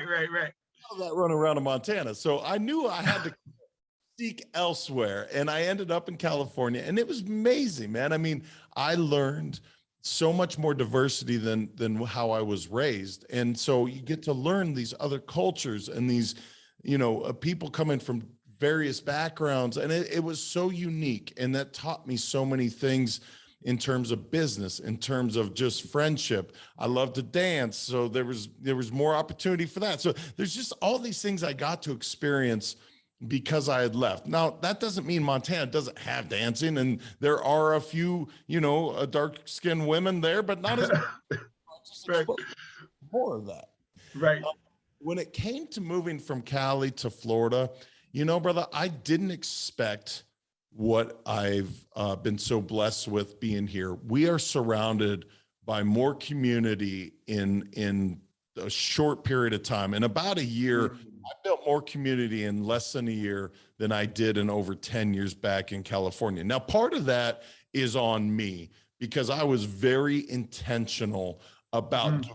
That running around in Montana. So I knew I had to seek elsewhere. And I ended up in California. And it was amazing, man. I mean, I learned so much more diversity than how I was raised. And so you get to learn these other cultures and these, people coming from various backgrounds. And it was so unique. And that taught me so many things in terms of business, in terms of just friendship. I love to dance. So there was more opportunity for that. So there's just all these things I got to experience because I had left. Now, that doesn't mean Montana doesn't have dancing. And there are a few, dark-skinned women there, but not as much. More of that. Right. When it came to moving from Cali to Florida, brother, I didn't expect what I've been so blessed with being here. We are surrounded by more community in a short period of time. In about a year, I built more community in less than a year than I did in over 10 years back in California. Now, part of that is on me because I was very intentional about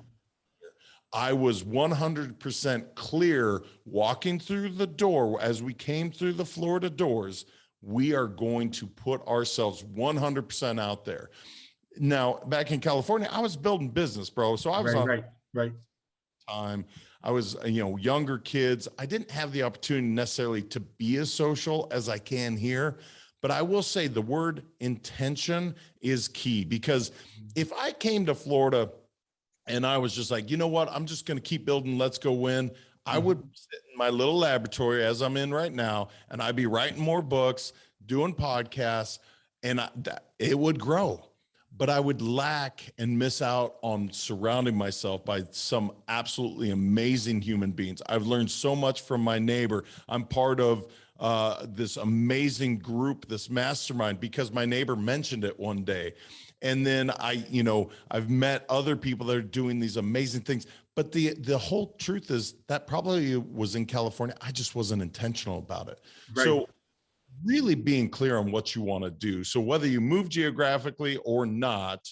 I was 100% clear walking through the door as we came through the Florida doors. We are going to put ourselves 100% out there. Now, back in California, I was building business, bro. So I was right. Time. I was, younger kids. I didn't have the opportunity necessarily to be as social as I can here. But I will say the word intention is key, because if I came to Florida and I was just like, you know what, I'm just going to keep building, let's go win, I would sit in my little laboratory as I'm in right now, and I'd be writing more books, doing podcasts, and it would grow. but I would lack and miss out on surrounding myself by some absolutely amazing human beings. I've learned so much from my neighbor. I'm part of this amazing group, this mastermind, because my neighbor mentioned it one day. And then I've met other people that are doing these amazing things. But the whole truth is that probably was in California. I just wasn't intentional about it. Right. So really being clear on what you want to do. So whether you move geographically or not,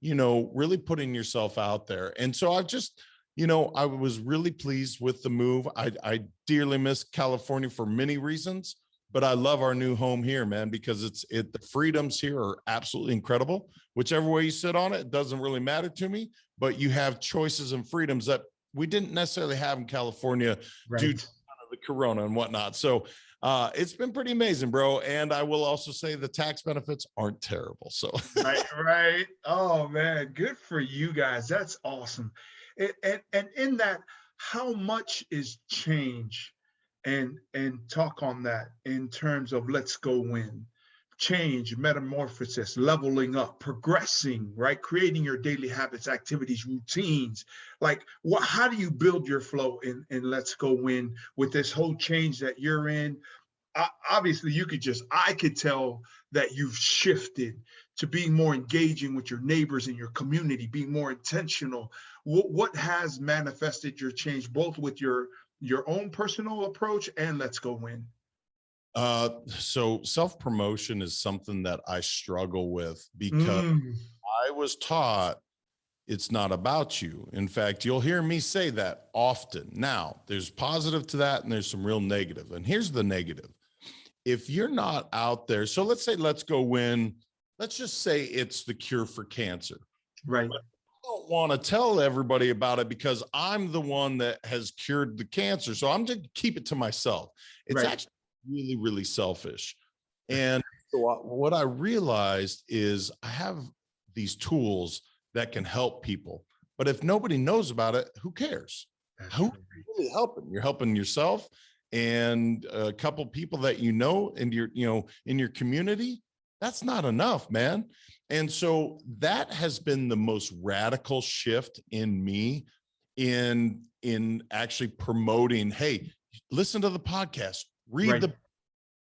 really putting yourself out there. And so I've just, I was really pleased with the move. I dearly miss California for many reasons, but I love our new home here, man, because the freedoms here are absolutely incredible. Whichever way you sit on it, it doesn't really matter to me, but you have choices and freedoms that we didn't necessarily have in California due to the corona and whatnot. So it's been pretty amazing, bro. And I will also say the tax benefits aren't terrible. So right. Oh man, good for you guys. That's awesome. And in that, how much is change? And talk on that in terms of let's go win. Change, metamorphosis, leveling up, progressing, right? Creating your daily habits, activities, routines. Like how do you build your flow in let's go win with this whole change that you're in? Obviously I could tell that you've shifted to being more engaging with your neighbors and your community, being more intentional. What has manifested your change, both with your own personal approach and let's go win? So self-promotion is something that I struggle with because I was taught it's not about you. In fact, you'll hear me say that often. Now, there's positive to that and there's some real negative. And here's the negative. If you're not out there, so let's say let's go win. Let's just say it's the cure for cancer. Right. But I don't want to tell everybody about it because I'm the one that has cured the cancer. So I'm just keep it to myself. It's actually really, really selfish. And so what I realized is I have these tools that can help people. But if nobody knows about it, who cares? Who are you really helping? You're helping yourself and a couple people that in your community. That's not enough, man. And so that has been the most radical shift in me in actually promoting, hey, listen to the podcast, read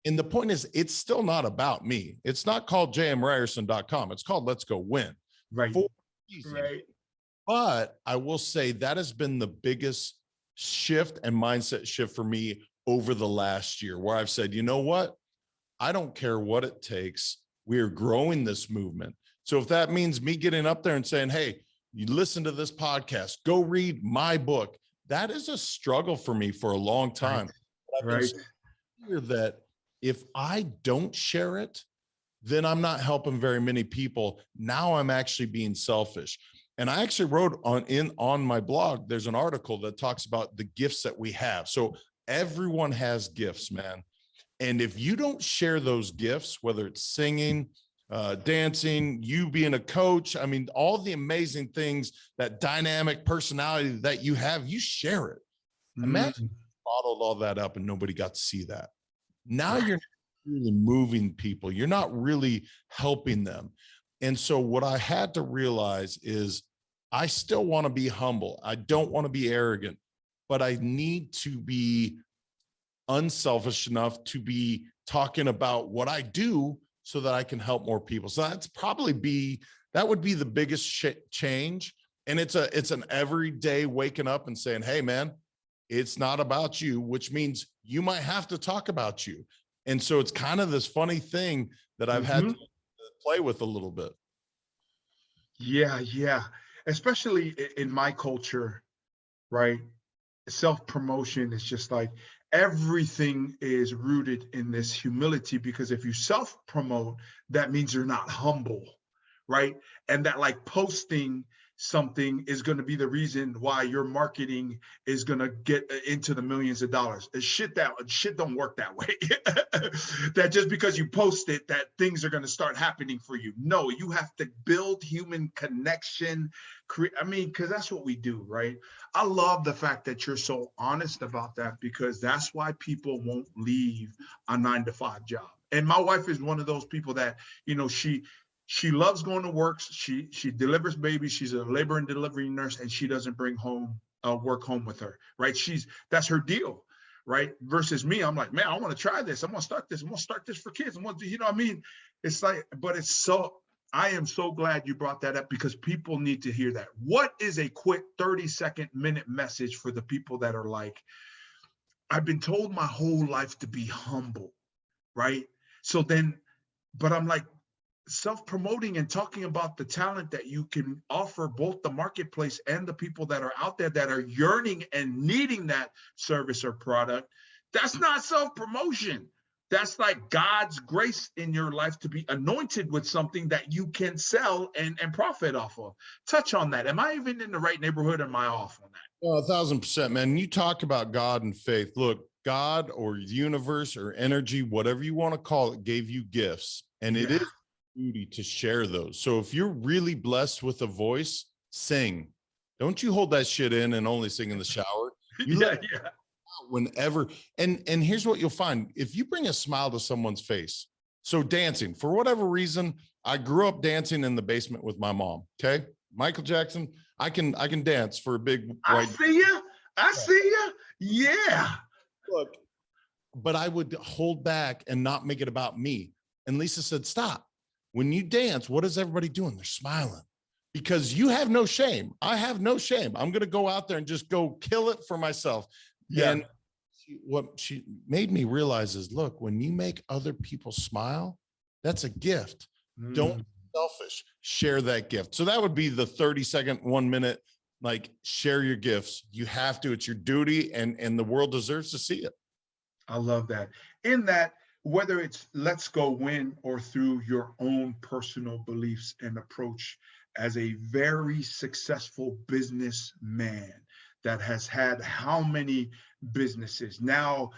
and the point is, it's still not about me. It's not called jmryerson.com. It's called Let's Go Win. Right. But I will say that has been the biggest shift and mindset shift for me over the last year, where I've said, you know what? I don't care what it takes. We are growing this movement. So if that means me getting up there and saying, hey, you listen to this podcast, go read my book. That is a struggle for me for a long time. I've been so clear that if I don't share it, then I'm not helping very many people. Now I'm actually being selfish. And I actually wrote on my blog, there's an article that talks about the gifts that we have. So everyone has gifts, man. And if you don't share those gifts, whether it's singing, dancing, you being a coach, I mean, all the amazing things, that dynamic personality that you have, you share it. Imagine you bottled all that up and nobody got to see that. Now you're not really moving people. You're not really helping them. And so what I had to realize is I still want to be humble. I don't want to be arrogant, but I need to be unselfish enough to be talking about what I do so that I can help more people. So that would be the biggest change. And it's an everyday waking up and saying, hey man, it's not about you, which means you might have to talk about you. And so it's kind of this funny thing that I've had to play with a little bit. Yeah. Especially in my culture, right? Self-promotion is just like everything is rooted in this humility, because if you self-promote, that means you're not humble, right? And that like posting something is going to be the reason why your marketing is going to get into the millions of dollars. Shit don't work that way. That just because you post it, that things are going to start happening for you. No, you have to build human connection. Because that's what we do, right? I love the fact that you're so honest about that, because that's why people won't leave a 9-to-5 job. And my wife is one of those people that, She loves going to work. She delivers babies. She's a labor and delivery nurse, and she doesn't bring home work home with her, right? That's her deal, right? Versus me, I'm like, man, I want to try this. I'm gonna start this. I'm gonna start this for kids. I'm gonna do, you know what I mean? It's like, but it's so. I am so glad you brought that up because people need to hear that. What is a quick 30-second minute message for the people that are like, I've been told my whole life to be humble, right? So then, but I'm like, self-promoting and talking about the talent that you can offer both the marketplace and the people that are out there that are yearning and needing that service or product. That's not self-promotion. That's like God's grace in your life to be anointed with something that you can sell and profit off of. Touch on that. Am I even in the right neighborhood? Or am I off on that? Well, 1,000%, man. You talk about God and faith. Look, God or universe or energy, whatever you want to call it, gave you gifts, and it is duty to share those. So if you're really blessed with a voice, sing. Don't you hold that shit in and only sing in the shower. You let it out whenever. And here's what you'll find. If you bring a smile to someone's face, so dancing, for whatever reason, I grew up dancing in the basement with my mom. Okay. Michael Jackson, I can dance for a big white. I see ya. Yeah. Look, but I would hold back and not make it about me. And Lisa said, stop. When you dance, what is everybody doing? They're smiling because you have no shame. I have no shame. I'm going to go out there and just go kill it for myself. Yeah. And what she made me realize is, look, when you make other people smile, that's a gift. Don't be selfish. Share that gift. So that would be the 30-second, 1 minute, like, share your gifts. You have to. It's your duty, and the world deserves to see it. I love that. In that, whether it's Let's Go Win or through your own personal beliefs and approach as a very successful businessman that has had how many businesses now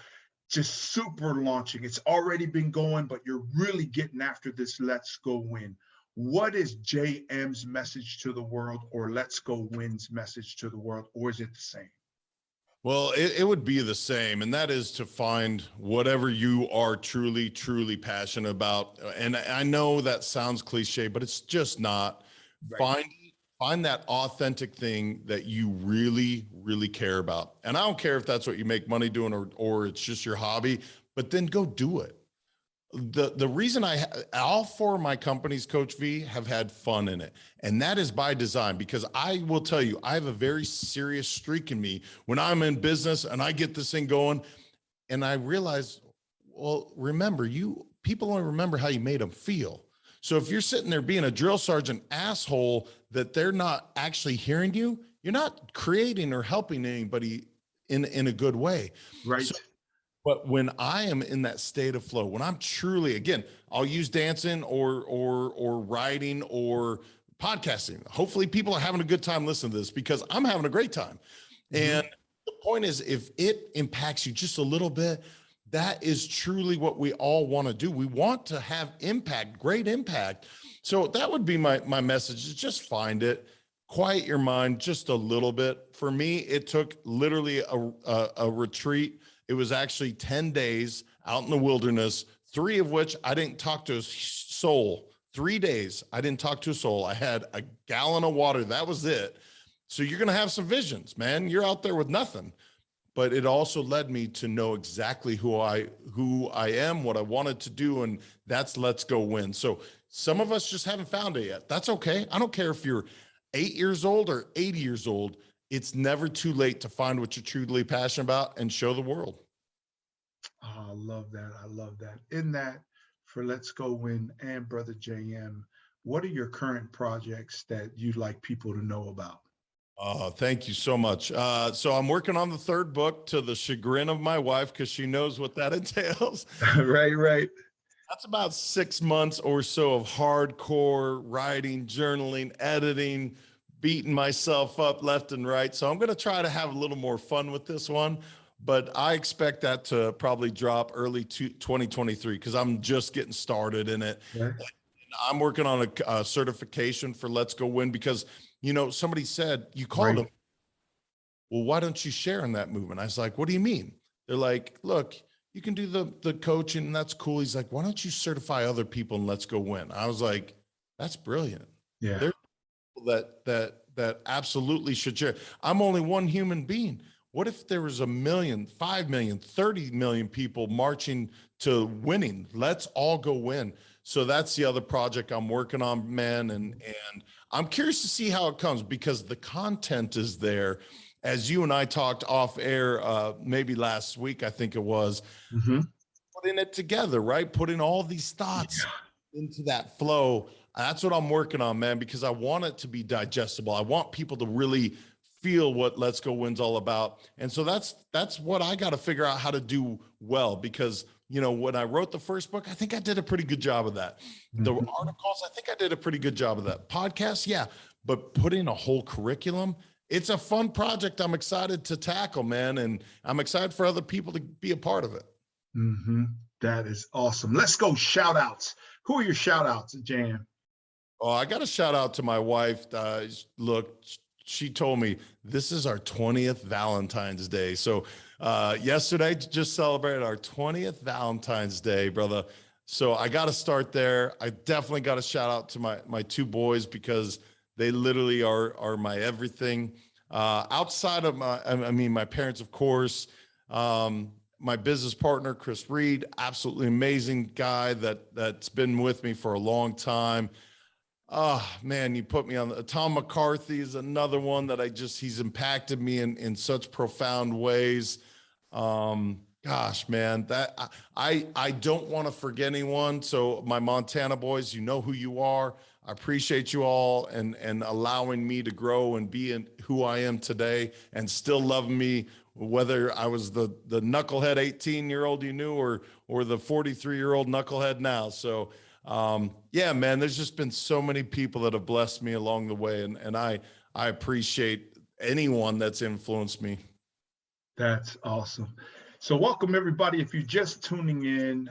just super launching. It's already been going, but you're really getting after this Let's Go Win. What is JM's message to the world, or Let's Go Win's message to the world, or is it the same? Well, it would be the same, and that is to find whatever you are truly, truly passionate about. And I know that sounds cliche, but it's just not. Right. Find that authentic thing that you really, really care about. And I don't care if that's what you make money doing or it's just your hobby, but then go do it. The reason all four of my companies, Coach V, have had fun in it. And that is by design, because I will tell you, I have a very serious streak in me when I'm in business and I get this thing going and I realize, well, remember, people only remember how you made them feel. So if you're sitting there being a drill sergeant asshole that they're not actually hearing you, you're not creating or helping anybody in a good way. Right. So, but when I am in that state of flow, when I'm truly, again, I'll use dancing or writing or podcasting. Hopefully people are having a good time listening to this because I'm having a great time. And the point is, if it impacts you just a little bit, that is truly what we all want to do. We want to have impact, great impact. So that would be my message, is just find it, quiet your mind just a little bit. For me, it took literally a retreat. It was actually 10 days out in the wilderness, 3 of which I didn't talk to a soul. 3 days, I didn't talk to a soul. I had a gallon of water. That was it. So you're going to have some visions, man. You're out there with nothing. But it also led me to know exactly who I am, what I wanted to do, and that's Let's Go Win. So some of us just haven't found it yet. That's okay. I don't care if you're 8 years old or 80 years old. It's never too late to find what you're truly passionate about and show the world. Oh, I love that. I love that. In that, for Let's Go Win and Brother JM, what are your current projects that you'd like people to know about? Oh, thank you so much. So I'm working on the 3rd book, to the chagrin of my wife, because she knows what that entails. Right. That's about 6 months or so of hardcore writing, journaling, editing, beating myself up left and right. So I'm going to try to have a little more fun with this one, but I expect that to probably drop early 2023 because I'm just getting started in it. Okay. I'm working on a certification for Let's Go Win because, somebody said, you called them. Well, why don't you share in that movement? I was like, what do you mean? They're like, look, you can do the coaching and that's cool. He's like, why don't you certify other people and Let's Go Win? I was like, That's brilliant. Yeah. There's people that absolutely should share. I'm only one human being. What if there was 1 million, 5 million, 30 million people marching to winning? Let's all go win. So that's the other project I'm working on, man. And I'm curious to see how it comes, because the content is there. As you and I talked off air, maybe last week, I think it was, Mm-hmm. putting it together, right? Putting all these thoughts into that flow. That's what I'm working on, man, because I want it to be digestible. I want people to really feel what Let's Go Win's all about. And so that's what I got to figure out how to do well, because, you know, when I wrote the first book, I think I did a pretty good job of that. The articles, I think I did a pretty good job of that. Podcasts, yeah, but putting a whole curriculum, it's a fun project I'm excited to tackle, man. And I'm excited for other people to be a part of it. Mm-hmm. That is awesome. Let's go shout outs. Who are your shout outs, Jan? Oh, I got a shout out to my wife. Look, she told me this is our 20th Valentine's Day. So yesterday just celebrated our 20th Valentine's Day, brother. So I got to start there. I definitely got to shout out to my two boys, because they literally are my everything. Outside of my parents, of course. My business partner, Chris Reed, absolutely amazing guy that's been with me for a long time. Oh man, you put me on. Tom McCarthy is another one that he's impacted me in such profound ways. Gosh, man, that I don't want to forget anyone. So my Montana boys, you know who you are. I appreciate you all and allowing me to grow and be who I am today, and still loving me, whether I was the knucklehead 18-year-old you knew, or the 43-year-old knucklehead now. So yeah, man, there's just been so many people that have blessed me along the way, and I appreciate anyone that's influenced me. That's awesome. So welcome everybody. If you're just tuning in,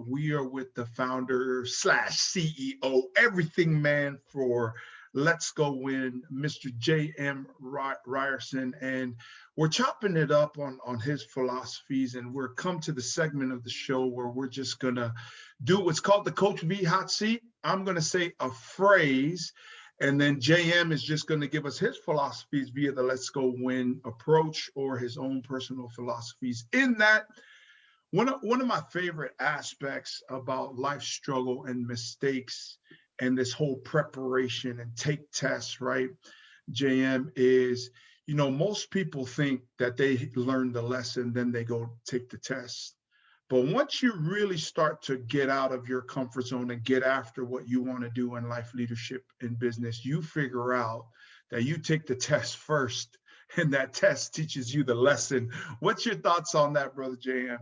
we are with the founder / CEO, everything man for Let's Go Win, Mr. J.M. Ryerson, and we're chopping it up on his philosophies, and we're come to the segment of the show where we're just gonna do what's called the Coach V hot seat. I'm gonna say a phrase, and then JM is just going to give us his philosophies via the Let's Go Win approach, or his own personal philosophies. In that, one of my favorite aspects about life struggle and mistakes and this whole preparation and take tests, right, JM, is, you know, most people think that they learn the lesson, then they go take the test. But once you really start to get out of your comfort zone and get after what you want to do in life, leadership, and business, you figure out that you take the test first, and that test teaches you the lesson. What's your thoughts on that, Brother JM?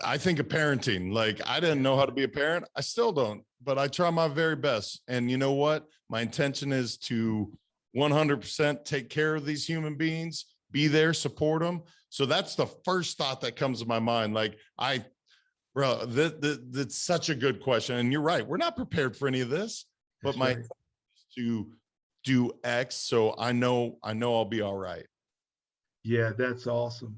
I think of parenting. Like, I didn't know how to be a parent. I still don't, but I try my very best. And you know what? My intention is to 100% take care of these human beings, be there, support them. So that's the first thought that comes to my mind. Like, bro, that's such a good question. And you're right. We're not prepared for any of this, but my intention is to do X. So I know I'll be all right. Yeah, that's awesome.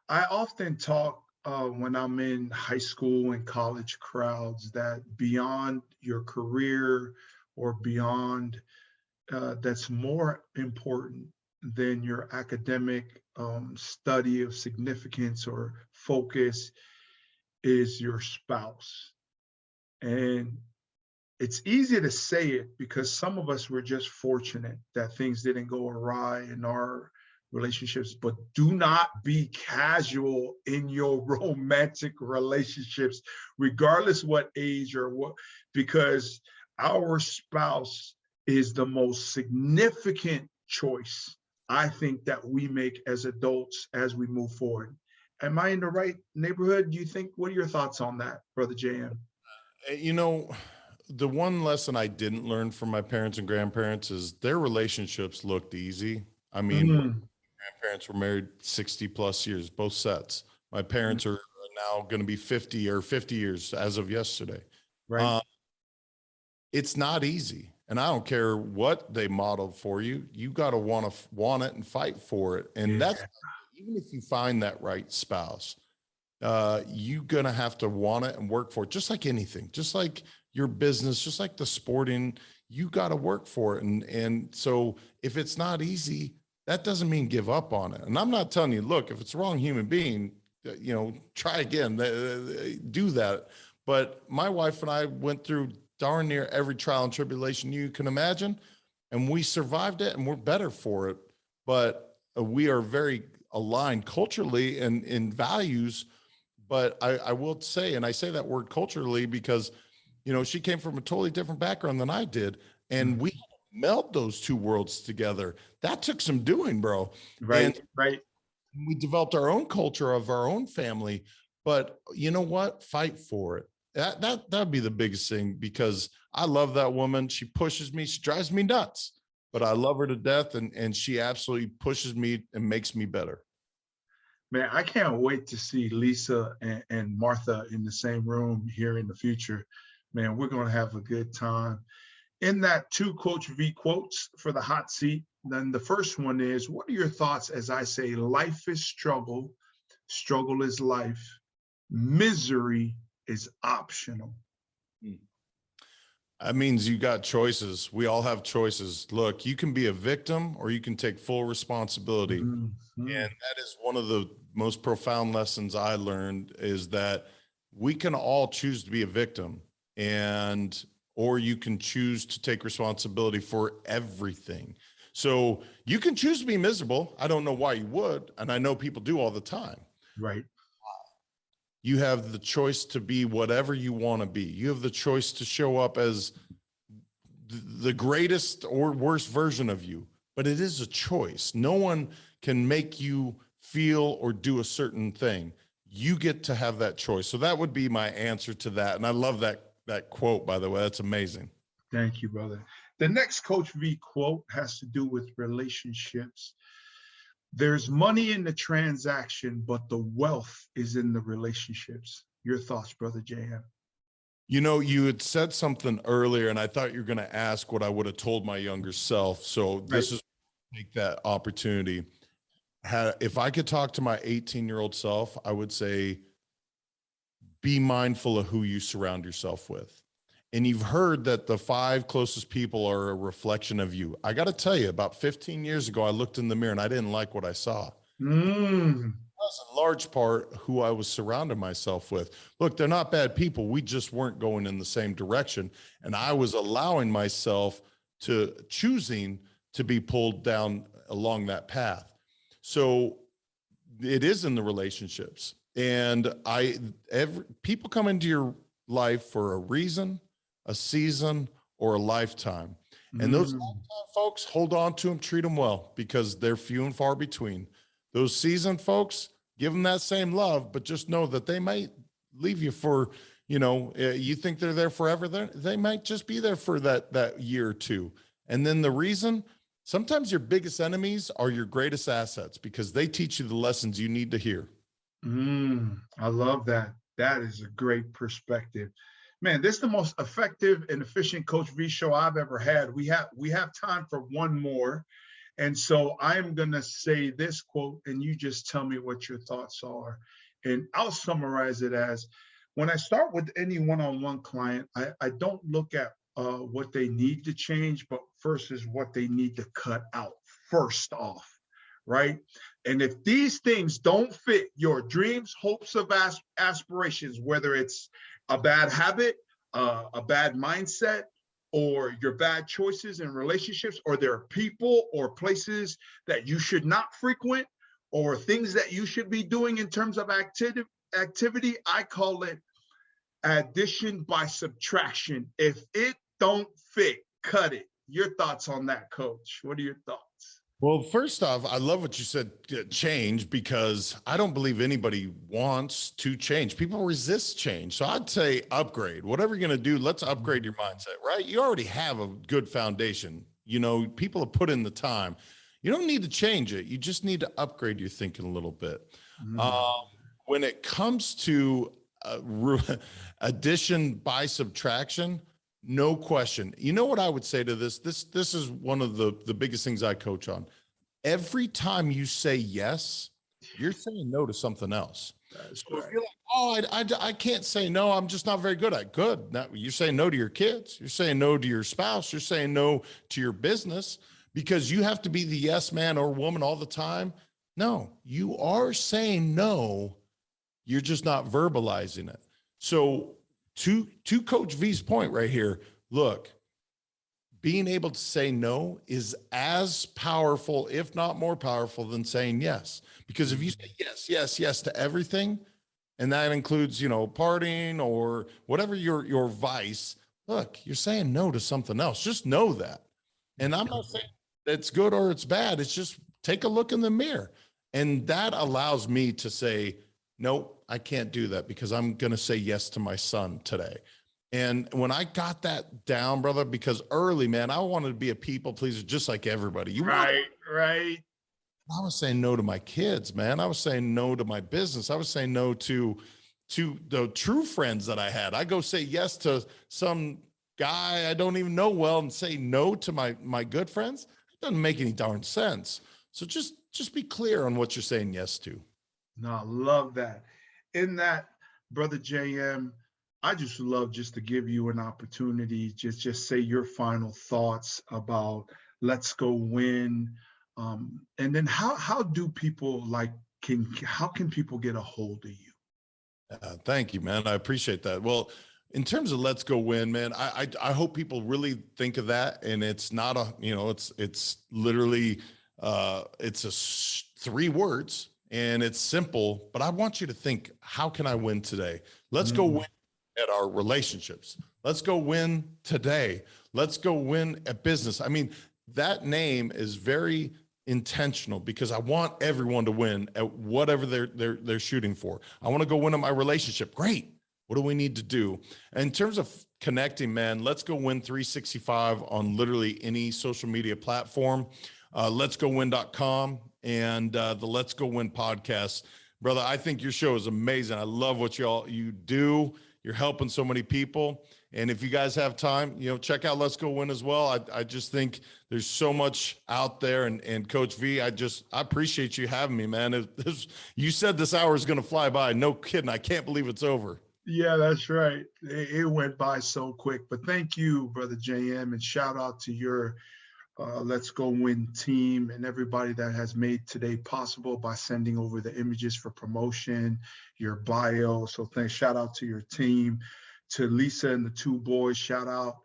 I often talk when I'm in high school and college crowds that beyond your career or beyond, that's more important than your academic study of significance or focus, is your spouse. And it's easy to say it because some of us were just fortunate that things didn't go awry in our relationships, but do not be casual in your romantic relationships, regardless what age or what, because our spouse is the most significant choice I think that we make as adults as we move forward. Am I in the right neighborhood? Do you think? What are your thoughts on that, Brother JM? You know, the one lesson I didn't learn from my parents and grandparents is their relationships looked easy. I mean, grandparents were married 60 plus years, both sets. My parents are now going to be 50 years as of yesterday. Right. It's not easy. And I don't care what they modeled for you. You got to want it and fight for it. And that's, even if you find that right spouse, you're going to have to want it and work for it, just like anything, just like your business, just like the sporting, you got to work for it. And so if it's not easy, that doesn't mean give up on it. And I'm not telling you, look, if it's the wrong human being, try again, do that. But my wife and I went through darn near every trial and tribulation you can imagine, and we survived it, and we're better for it. But we are very aligned culturally and in values. But I will say, and I say that word culturally because, she came from a totally different background than I did. And we meld those two worlds together. That took some doing, bro. Right, right. We developed our own culture of our own family. But you know what? Fight for it. That'd be the biggest thing, because I love that woman. She pushes me. She drives me nuts, but I love her to death. And she absolutely pushes me and makes me better. Man, I can't wait to see Lisa and Martha in the same room here in the future. Man, we're going to have a good time. In that, two Coach V quotes for the hot seat. Then the first one is, what are your thoughts as I say, life is struggle, struggle is life, misery is optional? That means you got choices. We all have choices. Look, you can be a victim or you can take full responsibility. Mm-hmm. And that is one of the most profound lessons I learned, is that we can all choose to be a victim, or you can choose to take responsibility for everything. So you can choose to be miserable. I don't know why you would. And I know people do all the time. Right. You have the choice to be whatever you want to be. You have the choice to show up as the greatest or worst version of you, but it is a choice. No one can make you feel or do a certain thing. You get to have that choice. So that would be my answer to that. And I love that quote, by the way. That's amazing. Thank you, brother. The next Coach V quote has to do with relationships. There's money in the transaction, but the wealth is in the relationships. Your thoughts, brother JM? You had said something earlier, and I thought you were going to ask what I would have told my younger self. So this is take that opportunity. If I could talk to my 18-year-old self, I would say, be mindful of who you surround yourself with. And you've heard that the 5 closest people are a reflection of you. I got to tell you, about 15 years ago, I looked in the mirror and I didn't like what I saw. That was in large part who I was surrounding myself with. Look, they're not bad people. We just weren't going in the same direction. And I was allowing myself to choosing to be pulled down along that path. So it is in the relationships. And people come into your life for a reason, a season, or a lifetime. And those lifetime folks, hold on to them, treat them well, because they're few and far between. Those seasoned folks, give them that same love, but just know that they might leave you for, you think they're there forever. They might just be there for that year or two. And then the reason, sometimes your biggest enemies are your greatest assets, because they teach you the lessons you need to hear. I love that. That is a great perspective. Man, this is the most effective and efficient Coach V show I've ever had. We have time for one more. And so I'm going to say this quote, and you just tell me what your thoughts are. And I'll summarize it as, when I start with any one-on-one client, I don't look at what they need to change, but first is what they need to cut out first off, right? And if these things don't fit your dreams, hopes, of aspirations, whether it's a bad habit, a bad mindset, or your bad choices in relationships, or there are people or places that you should not frequent, or things that you should be doing in terms of activity, I call it addition by subtraction. If it don't fit, cut it. Your thoughts on that, Coach? What are your thoughts? Well, first off, I love what you said, change, because I don't believe anybody wants to change. People resist change. So I'd say upgrade. Whatever you're going to do, let's upgrade your mindset, right? You already have a good foundation. People have put in the time. You don't need to change it. You just need to upgrade your thinking a little bit. When it comes to addition by subtraction, no question. You know what I would say to this? This is one of the biggest things I coach on. Every time you say yes, you're saying no to something else. That's So if right. you're like, oh, I can't say no, I'm just not very good at it. Good. Now, you're saying no to your kids. You're saying no to your spouse. You're saying no to your business because you have to be the yes man or woman all the time. No, you are saying no. You're just not verbalizing it. So to Coach V's point right here, look, being able to say no is as powerful, if not more powerful, than saying yes. Because if you say yes, yes, yes to everything, and that includes, partying or whatever your vice, look, you're saying no to something else. Just know that. And I'm not saying it's good or it's bad. It's just take a look in the mirror. And that allows me to say, nope, I can't do that because I'm going to say yes to my son today. And when I got that down, brother, because early, man, I wanted to be a people pleaser just like everybody. Right. I was saying no to my kids, man. I was saying no to my business. I was saying no to the true friends that I had. I go say yes to some guy I don't even know well and say no to my good friends. It doesn't make any darn sense. So just be clear on what you're saying yes to. No, I love that. In that, Brother JM, I just love just to give you an opportunity, just say your final thoughts about Let's Go Win. And then how do people how can people get a hold of you? Thank you, man. I appreciate that. Well, in terms of Let's Go Win, man, I hope people really think of that. And it's not it's literally, it's 3 words and it's simple, but I want you to think, how can I win today? Let's go win at our relationships. Let's go win today. Let's go win at business. I mean, that name is very intentional because I want everyone to win at whatever they're shooting for. I want to go win at my relationship. Great. What do we need to do? And in terms of connecting, man, Let's Go Win 365 on literally any social media platform. Let'sGoWin.com and the Let's Go Win podcast. Brother, I think your show is amazing. I love what you do. You're helping so many people. And if you guys have time, check out Let's Go Win as well. I just think there's so much out there. And Coach V, I appreciate you having me, man. You said this hour is going to fly by. No kidding. I can't believe it's over. Yeah, that's right. It went by so quick. But thank you, Brother JM, and shout out to your Let's Go Win team and everybody that has made today possible by sending over the images for promotion, your bio. So shout out to your team. To Lisa and the 2 boys, shout out.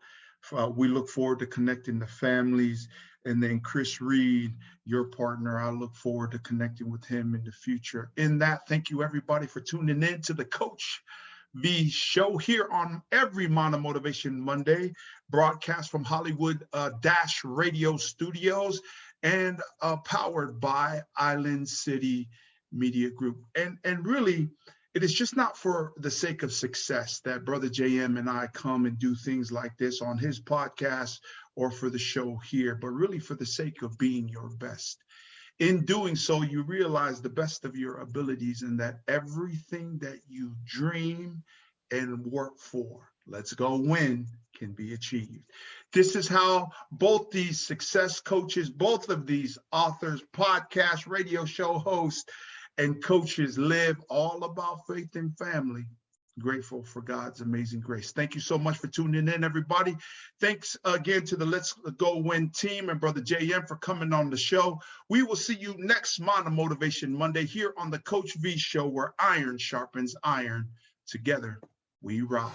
We look forward to connecting the families. And then Chris Reed, your partner, I look forward to connecting with him in the future. In that, thank you everybody for tuning in to the Coach V show here on every Mono Motivation Monday, broadcast from Hollywood Dash Radio Studios and powered by Island City Media Group. And really, it is just not for the sake of success that Brother JM and I come and do things like this on his podcast or for the show here, but really for the sake of being your best. In doing so, you realize the best of your abilities and that everything that you dream and work for, Let's Go Win, can be achieved. This is how both these success coaches, both of these authors, podcast, radio show hosts, and coaches live, all about faith and family. Grateful for God's amazing grace. Thank you so much for tuning in, everybody. Thanks again to the Let's Go Win team and Brother JM for coming on the show. We will see you next Mono Motivation Monday here on the Coach V Show, where iron sharpens iron. Together, we rise.